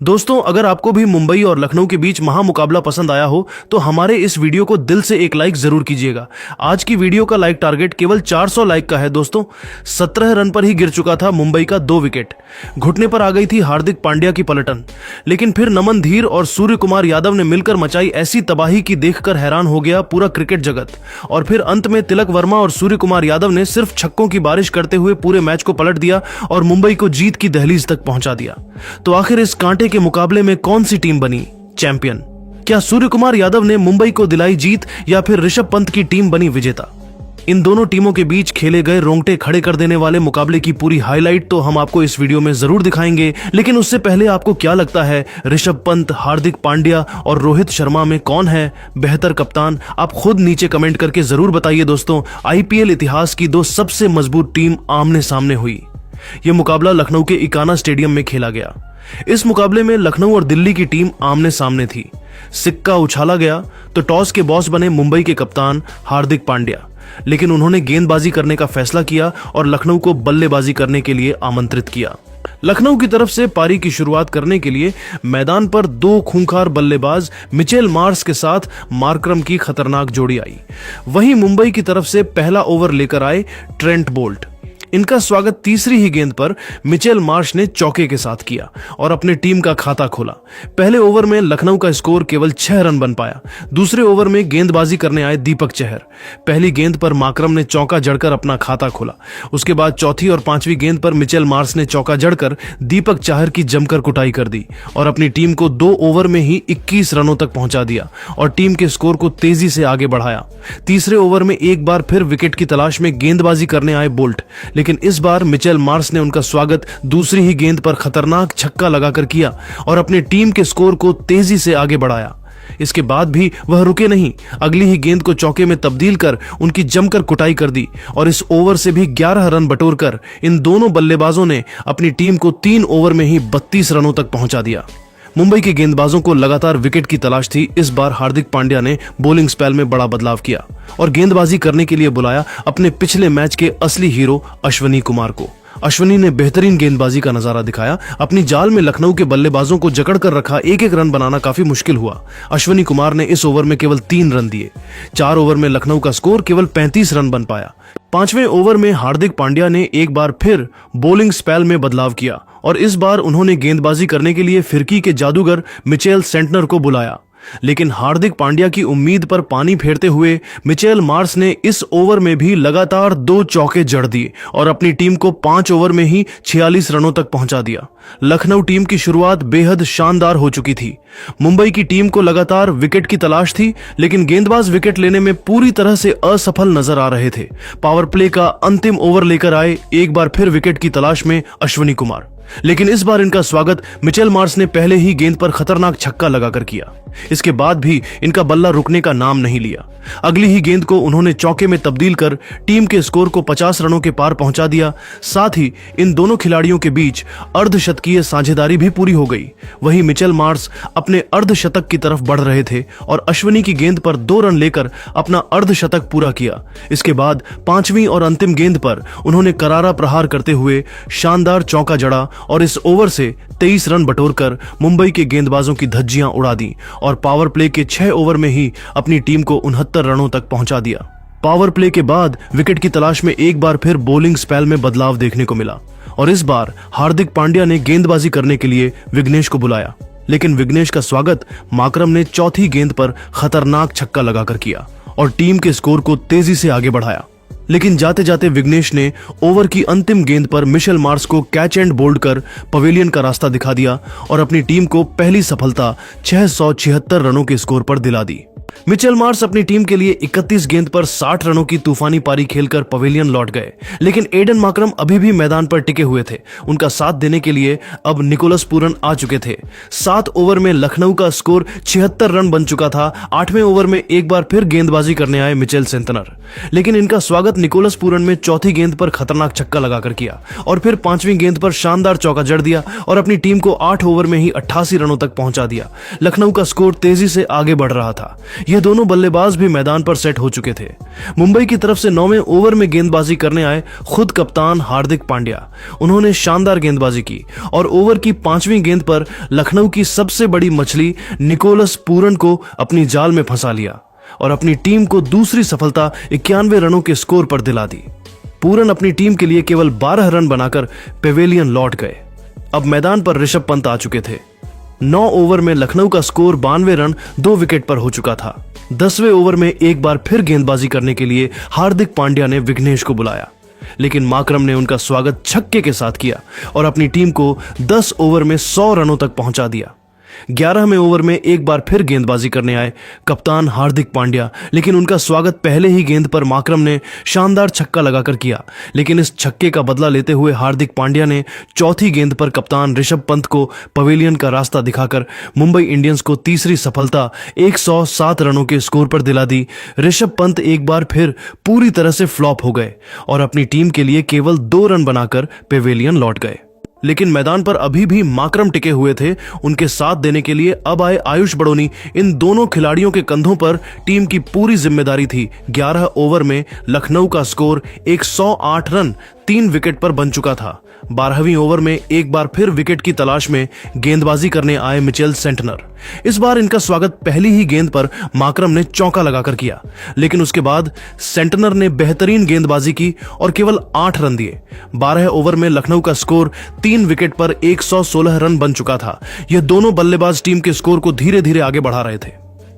दोस्तों, अगर आपको भी मुंबई और लखनऊ के बीच महामुकाबला पसंद आया हो तो हमारे इस वीडियो को दिल से एक लाइक जरूर कीजिएगा। आज की वीडियो का लाइक टारगेट केवल 400 लाइक का है। दोस्तों, 17 रन पर ही गिर चुका था मुंबई का 2 विकेट। घुटने पर आ गई थी हार्दिक पांड्या की पलटन, लेकिन फिर नमन धीर और सूर्य कुमार यादव ने मिलकर मचाई ऐसी तबाही की देखकर हैरान हो गया पूरा क्रिकेट जगत। और फिर अंत में तिलक वर्मा और सूर्य कुमार यादव ने सिर्फ छक्कों की बारिश करते हुए पूरे मैच को पलट दिया और मुंबई को जीत की दहलीज तक पहुंचा दिया। तो आखिर इस कांटे के मुकाबले में कौन सी टीम बनी चैंपियन? क्या सूर्य कुमार यादव ने मुंबई को दिलाई जीत या फिर ऋषभ पंत की टीम बनी विजेता? इन दोनों टीमों के बीच खेले गए रोंगटे खड़े कर देने वाले मुकाबले की पूरी हाईलाइट तो हम आपको इस वीडियो में जरूर दिखाएंगे, लेकिन उससे पहले आपको क्या लगता है ऋषभ पंत, हार्दिक पांड्या और रोहित शर्मा में कौन है बेहतर कप्तान? आप खुद नीचे कमेंट करके जरूर बताइए। दोस्तों, आईपीएल इतिहास की दो सबसे मजबूत टीम आमने सामने हुई। यह मुकाबला लखनऊ के इकाना स्टेडियम में खेला गया। इस मुकाबले में लखनऊ और दिल्ली की टीम आमने सामने थी। सिक्का उछाला गया तो टॉस के बॉस बने मुंबई के कप्तान हार्दिक पांड्या, लेकिन उन्होंने गेंदबाजी करने का फैसला किया और लखनऊ को बल्लेबाजी करने के लिए आमंत्रित किया। लखनऊ की तरफ से पारी की शुरुआत करने के लिए मैदान पर 2 खूंखार बल्लेबाज मिचेल मार्श के साथ मार्करम की खतरनाक जोड़ी आई। वहीं मुंबई की तरफ से पहला ओवर लेकर आए ट्रेंट बोल्ट। इनका स्वागत तीसरी ही गेंद पर मिचेल मार्श ने चौके के साथ किया और अपने टीम का खाता खोला। पहले ओवर में लखनऊ का स्कोर केवल 6 रन बन पाया। दूसरे ओवर में गेंदबाजी करने आए दीपक चहर। पहली गेंद पर मार्करम ने चौका जड़कर अपना खाता खोला। उसके बाद चौथी और पांचवी गेंद पर मिचेल मार्श ने चौका जड़कर दीपक चहर की जमकर कुटाई कर दी और अपनी टीम को 2 ओवर में ही 21 रनों तक पहुंचा दिया और टीम के स्कोर को तेजी से आगे बढ़ाया। तीसरे ओवर में एक बार फिर विकेट की तलाश में गेंदबाजी करने आए बोल्ट, लेकिन इस बार मिचेल मार्श ने उनका स्वागत दूसरी ही गेंद पर खतरनाक छक्का लगाकर किया और अपनी टीम के स्कोर को तेजी से आगे बढ़ाया। इसके बाद भी वह रुके नहीं, अगली ही गेंद को चौके में तब्दील कर उनकी जमकर कुटाई कर दी और इस ओवर से भी 11 रन बटोरकर इन दोनों बल्लेबाजों ने अपनी टीम को 3 ओवर में ही 32 रनों तक पहुंचा दिया। मुंबई के गेंदबाजों को लगातार विकेट की तलाश थी। इस बार हार्दिक पांड्या ने बॉलिंग स्पेल में बड़ा बदलाव किया और गेंदबाजी करने के लिए बुलाया अपने पिछले मैच के असली हीरो अश्विनी कुमार को। अश्विनी ने बेहतरीन गेंदबाजी का नजारा दिखाया। अपनी जाल में लखनऊ के बल्लेबाजों को जकड़ कर रखा। एक रन बनाना काफी मुश्किल हुआ। अश्विनी कुमार ने इस ओवर में केवल 3 रन दिए। 4 ओवर में लखनऊ का स्कोर केवल 35 रन बन पाया। 5वें ओवर में हार्दिक पांड्या ने एक बार फिर बॉलिंग स्पेल में बदलाव किया और इस बार उन्होंने गेंदबाजी करने के लिए फिरकी के जादूगर मिचेल सेंटनर को बुलाया, लेकिन हार्दिक पांड्या की उम्मीद पर पानी फेरते हुए मिचेल मार्श ने इस ओवर में भी लगातार 2 चौके जड़ दिए और अपनी टीम को 5 ओवर में ही 46 रनों तक पहुंचा दिया। लखनऊ टीम की शुरुआत बेहद शानदार हो चुकी थी। मुंबई की टीम को लगातार विकेट की तलाश थी, लेकिन गेंदबाज विकेट लेने में पूरी तरह से असफल नजर आ रहे थे। पावर प्ले का अंतिम ओवर लेकर आए एक बार फिर विकेट की तलाश में अश्विनी कुमार, लेकिन इस बार इनका स्वागत मिचेल मार्श ने पहले ही गेंद पर खतरनाक छक्का लगाकर किया। इसके बाद भी इनका बल्ला रुकने का नाम नहीं लिया। अगली ही गेंद को उन्होंने चौके में तब्दील कर टीम के स्कोर को 50 रनों के पार पहुंचा दिया। साथ ही इन दोनों खिलाड़ियों के बीच अर्धशतकीय साझेदारी भी पूरी हो गई। वहीं मिचेल मार्श अपने अर्धशतक की तरफ बढ़ रहे थे और अश्विनी की गेंद पर 2 रन लेकर अपना अर्धशतक पूरा किया। इसके बाद 5वीं और अंतिम गेंद पर उन्होंने करारा प्रहार करते हुए शानदार चौका जड़ा और इस ओवर से 23 रन बटोरकर मुंबई के गेंदबाजों की धज्जियां उड़ा दी और पावर प्ले के 6 ओवर में ही अपनी टीम को 69 रनों तक पहुंचा दिया। पावर प्ले के बाद विकेट की तलाश में एक बार फिर बॉलिंग स्पेल में बदलाव देखने को मिला और इस बार हार्दिक पांड्या ने गेंदबाजी करने के लिए विघ्नेश को बुलाया, लेकिन विघ्नेश का स्वागत मार्करम ने चौथी गेंद पर खतरनाक छक्का लगाकर किया और टीम के स्कोर को तेजी से आगे बढ़ाया। लेकिन जाते जाते विघ्नेश ने ओवर की अंतिम गेंद पर मिचेल मार्श को कैच एंड बोल्ड कर पवेलियन का रास्ता दिखा दिया और अपनी टीम को पहली सफलता 676 रनों के स्कोर पर दिला दी। मिचेल मार्श अपनी टीम के लिए 31 गेंद पर 60 रनों की तूफानी पारी खेलकर पवेलियन लौट गए, लेकिन एडन मार्करम अभी भी मैदान पर टिके हुए थे। उनका साथ देने के लिए अब निकोलस पूरन आ चुके थे। 7 ओवर में लखनऊ का स्कोर 76 रन बन चुका था। 8वें ओवर में एक बार फिर गेंदबाजी करने आए मिचेल सेंटनर, लेकिन इनका स्वागत निकोलस पूरन में चौथी गेंद पर खतरनाक छक्का लगाकर किया और फिर 5वीं गेंद पर शानदार चौका जड़ दिया और अपनी टीम को 8 ओवर में ही 88 रनों तक पहुंचा दिया। लखनऊ का स्कोर तेजी से आगे बढ़ रहा था। ये दोनों बल्लेबाज भी मैदान पर सेट हो चुके थे। मुंबई की तरफ से 9वें ओवर में गेंदबाजी करने आए खुद कप्तान हार्दिक पांड्या। उन्होंने शानदार गेंदबाजी की और ओवर की 5वीं गेंद पर लखनऊ की सबसे बड़ी मछली निकोलस पूरन को अपनी जाल में फंसा लिया और अपनी टीम को दूसरी सफलता 91 रनों के स्कोर पर दिला दी। पूरन अपनी टीम के लिए केवल 12 रन बनाकर पेवेलियन लौट गए। अब मैदान पर ऋषभ पंत आ चुके थे। 9 ओवर में लखनऊ का स्कोर 92 रन 2 विकेट पर हो चुका था। 10वें ओवर में एक बार फिर गेंदबाजी करने के लिए हार्दिक पांड्या ने विघ्नेश को बुलाया, लेकिन माकरम ने उनका स्वागत छक्के के साथ किया और अपनी टीम को 10 ओवर में 100 रनों तक पहुंचा दिया। 11वें ओवर में एक बार फिर गेंदबाजी करने आए कप्तान हार्दिक पांड्या, लेकिन उनका स्वागत पहले ही गेंद पर माकरम ने शानदार छक्का लगाकर किया। लेकिन इस छक्के का बदला लेते हुए हार्दिक पांड्या ने चौथी गेंद पर कप्तान ऋषभ पंत को पवेलियन का रास्ता दिखाकर मुंबई इंडियंस को तीसरी सफलता 107 रनों के स्कोर पर दिला दी। ऋषभ पंत एक बार फिर पूरी तरह से फ्लॉप हो गए और अपनी टीम के लिए केवल 2 रन बनाकर पेवेलियन लौट गए। लेकिन मैदान पर अभी भी माकरम टिके हुए थे। उनके साथ देने के लिए अब आए आयुष बड़ोनी। इन दोनों खिलाड़ियों के कंधों पर टीम की पूरी जिम्मेदारी थी। 11 ओवर में लखनऊ का स्कोर 108 रन 3 विकेट पर बन चुका था। 12वीं ओवर में एक बार फिर विकेट की तलाश में गेंदबाजी करने आए मिचेल सेंटनर। इस बार इनका स्वागत पहली ही गेंद पर माकरम ने चौका लगाकर किया, लेकिन उसके बाद सेंटनर ने बेहतरीन गेंदबाजी की और केवल 8 रन दिए। 12 ओवर में लखनऊ का स्कोर 3 विकेट पर 116 रन बन चुका था। यह दोनों बल्लेबाज टीम के स्कोर को धीरे धीरे आगे बढ़ा रहे थे।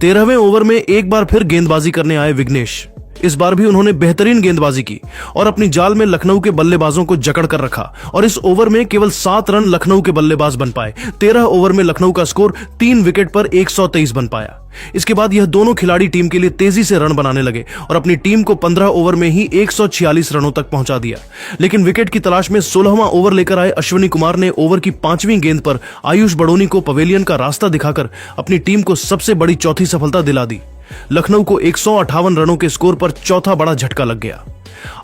13वें ओवर में एक बार फिर गेंदबाजी करने आए विघ्नेश। इस बार भी उन्होंने बेहतरीन गेंदबाजी की और अपनी जाल में लखनऊ के बल्लेबाजों को जकड़ कर रखा और इस ओवर में केवल 7 रन लखनऊ के बल्लेबाज बन पाए। 13 ओवर में लखनऊ का स्कोर 3 विकेट पर 123 बन पाया। इसके बाद यह दोनों खिलाड़ी टीम के लिए तेजी से रन बनाने लगे और अपनी टीम को 15 ओवर में ही 146 रनों तक पहुंचा दिया। लेकिन विकेट की तलाश में 16वां ओवर लेकर आए अश्विनी कुमार ने ओवर की 5वीं गेंद पर आयुष बड़ोनी को पवेलियन का रास्ता दिखाकर अपनी टीम को सबसे बड़ी चौथी सफलता दिला दी। लखनऊ को 158 रनों के स्कोर पर चौथा बड़ा झटका लग गया।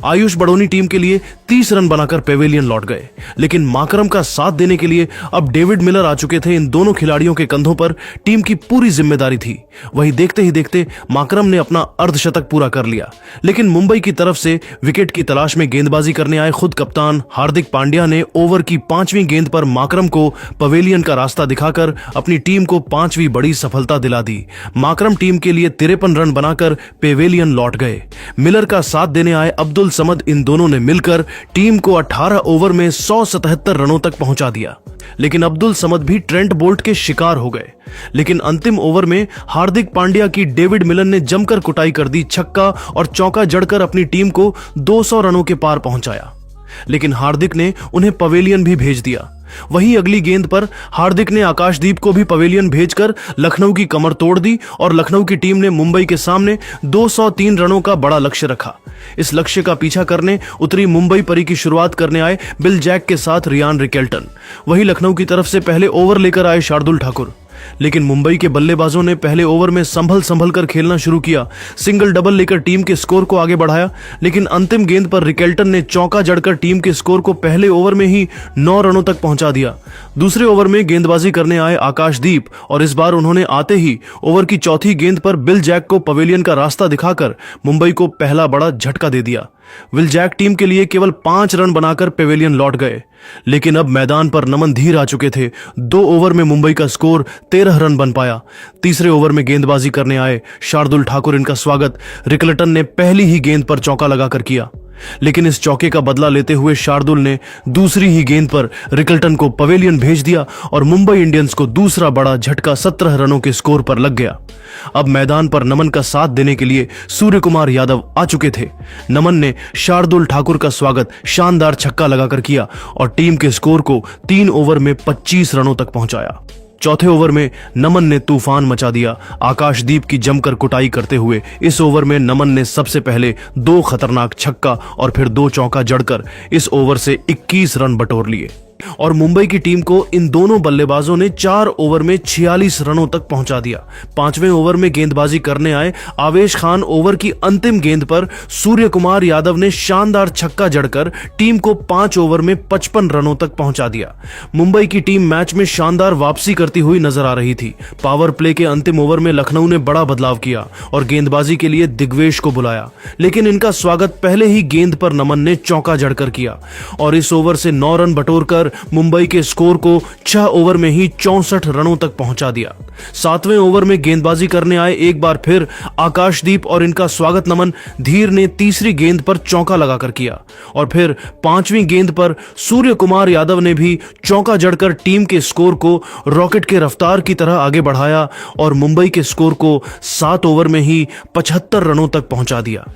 आयुष बड़ोनी टीम के लिए 30 रन बनाकर पेवेलियन लौट गए, लेकिन माकरम का साथ देने के लिए अब डेविड मिलर आ चुके थे। इन दोनों खिलाड़ियों के कंधों पर टीम की पूरी जिम्मेदारी थी। वहीं देखते ही देखते माकरम ने अपना अर्धशतक पूरा कर लिया। लेकिन मुंबई की तरफ से विकेट की तलाश में गेंदबाजी करने आए खुद कप्तान हार्दिक पांड्या ने ओवर की 5वीं गेंद पर माकरम को पवेलियन का रास्ता दिखाकर अपनी टीम को 5वीं बड़ी सफलता दिला दी। माकरम टीम के लिए 53 रन बनाकर पेवेलियन लौट गए। मिलर का साथ देने आए अब्दुल समद। इन दोनों ने मिलकर टीम को 18 ओवर में 177 रनों तक पहुंचा दिया। लेकिन अब्दुल समद भी ट्रेंट बोल्ट के शिकार हो गए। लेकिन अंतिम ओवर में हार्दिक पांड्या की डेविड मिलर ने जमकर कुटाई कर दी। छक्का और चौका जड़कर अपनी टीम को 200 रनों के पार पहुंचाया। लेकिन हार्दिक ने उन्हें पवेलियन भी भेज दिया। वहीं अगली गेंद पर हार्दिक ने आकाशदीप को भी पवेलियन भेजकर लखनऊ की कमर तोड़ दी और लखनऊ की टीम ने मुंबई के सामने 203 रनों का बड़ा लक्ष्य रखा। इस लक्ष्य का पीछा करने उतरी मुंबई परी की शुरुआत करने आए बिल जैक के साथ रियान रिकेल्टन। वहीं लखनऊ की तरफ से पहले ओवर लेकर आए शार्दुल ठाकुर। लेकिन मुंबई के बल्लेबाजों ने पहले ओवर में संभल कर खेलना शुरू किया। सिंगल डबल लेकर टीम के स्कोर को आगे बढ़ाया, लेकिन अंतिम गेंद पर रिकेल्टन ने चौका जड़कर टीम के स्कोर को पहले ओवर में ही 9 रनों तक पहुंचा दिया। दूसरे ओवर में गेंदबाजी करने आए आकाशदीप और इस बार उन्होंने आते ही ओवर की चौथी गेंद पर बिल जैक को पवेलियन का रास्ता दिखाकर मुंबई को पहला बड़ा झटका दे दिया। विल जैक टीम के लिए केवल 5 रन बनाकर पेवेलियन लौट गए। लेकिन अब मैदान पर नमन धीर आ चुके थे। 2 ओवर में मुंबई का स्कोर 13 रन बन पाया। तीसरे ओवर में गेंदबाजी करने आए शार्दुल ठाकुर। इनका स्वागत रिकल्टन ने पहली ही गेंद पर चौका लगाकर किया। लेकिन इस चौके का बदला लेते हुए शार्दुल ने दूसरी ही गेंद पर रिकल्टन को पवेलियन भेज दिया और मुंबई इंडियंस को दूसरा बड़ा झटका 17 रनों के स्कोर पर लग गया। अब मैदान पर नमन का साथ देने के लिए सूर्य कुमार यादव आ चुके थे। नमन ने शार्दुल ठाकुर का स्वागत शानदार छक्का लगाकर किया और टीम के स्कोर को 3 ओवर में 25 रनों तक पहुंचाया। चौथे ओवर में नमन ने तूफान मचा दिया। आकाशदीप की जमकर कुटाई करते हुए इस ओवर में नमन ने सबसे पहले 2 खतरनाक छक्का और फिर 2 चौका जड़कर इस ओवर से 21 रन बटोर लिए। और मुंबई की टीम को इन दोनों बल्लेबाजों ने 4 ओवर में 46 रनों तक पहुंचा दिया। 5वें ओवर में गेंदबाजी करने आए आवेश खान ओवर की अंतिम गेंद पर सूर्य कुमार यादव ने शानदार छक्का जड़कर टीम को 5 ओवर में 55 रनों तक पहुंचा दिया। मुंबई की टीम मैच में शानदार वापसी करती हुई नजर आ रही थी। पावर प्ले के अंतिम ओवर में लखनऊ ने बड़ा बदलाव किया और गेंदबाजी के लिए दिग्वेश को बुलाया, लेकिन इनका स्वागत पहले ही गेंद पर नमन ने चौका जड़कर किया और इस ओवर से 9 रन बटोरकर मुंबई के स्कोर को 6 ओवर में ही 64 रनों तक पहुंचा दिया। 7वें ओवर में गेंदबाजी करने आए एक बार फिर आकाशदीप और इनका स्वागत नमन धीर ने तीसरी गेंद पर चौका लगाकर किया और फिर 5वीं गेंद पर सूर्य कुमार यादव ने भी चौका जड़कर टीम के स्कोर को रॉकेट के रफ्तार की तरह आगे बढ़ाया और मुंबई के स्कोर को 7 ओवर में ही 75 रनों तक पहुंचा दिया।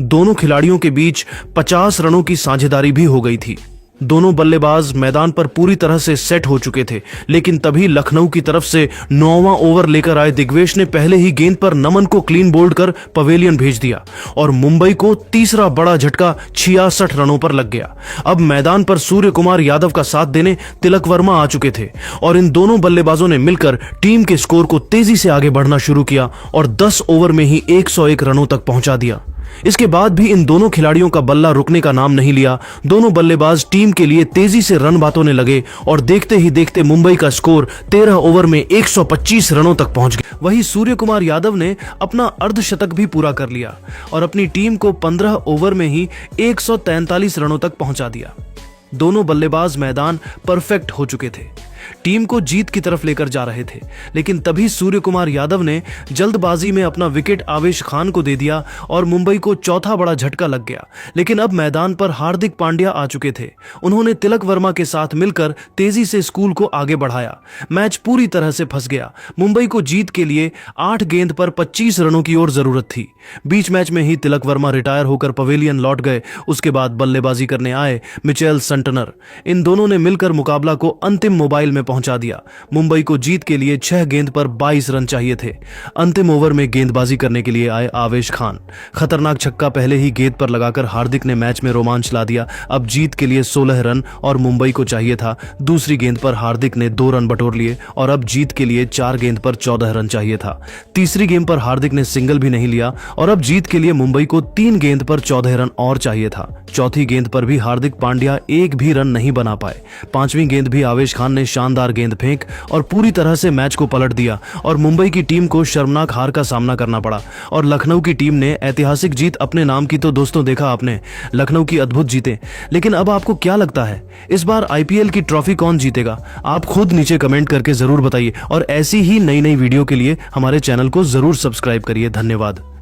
दोनों खिलाड़ियों के बीच 50 रनों की साझेदारी भी हो गई थी। दोनों बल्लेबाज मैदान पर पूरी तरह से सेट हो चुके थे, लेकिन तभी लखनऊ की तरफ से 9वां ओवर लेकर आए दिग्वेश ने पहले ही गेंद पर नमन को क्लीन बोल्ड कर पवेलियन भेज दिया और मुंबई को तीसरा बड़ा झटका 66 रनों पर लग गया। अब मैदान पर सूर्य कुमार यादव का साथ देने तिलक वर्मा आ चुके थे और इन दोनों बल्लेबाजों ने मिलकर टीम के स्कोर को तेजी से आगे बढ़ना शुरू किया और 10 ओवर में ही 101 रनों तक पहुंचा दिया। इसके बाद भी इन दोनों खिलाड़ियों का बल्ला रुकने का नाम नहीं लिया। दोनों बल्लेबाज टीम के लिए तेजी से रन बातों लगे और देखते ही देखते मुंबई का स्कोर 13 ओवर में 125 रनों तक पहुंच गया। वहीं सूर्य कुमार यादव ने अपना अर्धशतक भी पूरा कर लिया और अपनी टीम को 15 ओवर में ही 143 रनों तक पहुंचा दिया। दोनों बल्लेबाज मैदान परफेक्ट हो चुके थे, टीम को जीत की तरफ लेकर जा रहे थे, लेकिन तभी सूर्य कुमार यादव ने जल्दबाजी में अपना विकेट आवेश खान को दे दिया और मुंबई को चौथा बड़ा झटका लग गया। लेकिन अब मैदान पर हार्दिक पांड्या आ चुके थे। उन्होंने तिलक वर्मा के साथ मिलकर तेजी से स्कूल को आगे बढ़ाया। मैच पूरी तरह से फंस गया। मुंबई को जीत के लिए 8 गेंद पर 25 रनों की और जरूरत थी। बीच मैच में ही तिलक वर्मा रिटायर होकर पवेलियन लौट गए। उसके बाद बल्लेबाजी करने आए मिचेल संटनर। इन दोनों ने मिलकर मुकाबला को अंतिम मोबाइल में पहुंचा दिया। मुंबई को जीत के लिए 6 गेंद पर 22 रन चाहिए थे। अंतिम ओवर में गेंदबाजी करने के लिए आए आवेश खान। खतरनाक छक्का पहले ही गेंद पर लगाकर हार्दिक ने मैच में रोमांच ला दिया। अब जीत के लिए 16 रन और मुंबई को चाहिए था। दूसरी गेंद पर हार्दिक ने 2 रन बटोर लिए और अब जीत के लिए 4 गेंद पर 14 रन चाहिए था। तीसरी गेंद पर हार्दिक ने सिंगल भी नहीं लिया और अब जीत के लिए मुंबई को 3 गेंद पर 14 रन और चाहिए था। चौथी गेंद पर भी हार्दिक पांड्या एक भी रन नहीं बना पाए। 5वीं गेंद भी आवेश खान ने शानदार गेंद फेंक और पूरी तरह से मैच को पलट दिया और मुंबई की टीम को शर्मनाक हार का सामना करना पड़ा और लखनऊ की टीम ने ऐतिहासिक जीत अपने नाम की। तो दोस्तों देखा आपने, लखनऊ की अद्भुत जीते। लेकिन अब आपको क्या लगता है, इस बार आईपीएल की ट्रॉफी कौन जीतेगा? आप खुद नीचे कमेंट करके जरूर बताइए और ऐसी ही नई नई वीडियो के लिए हमारे चैनल को जरूर सब्सक्राइब करिए। धन्यवाद।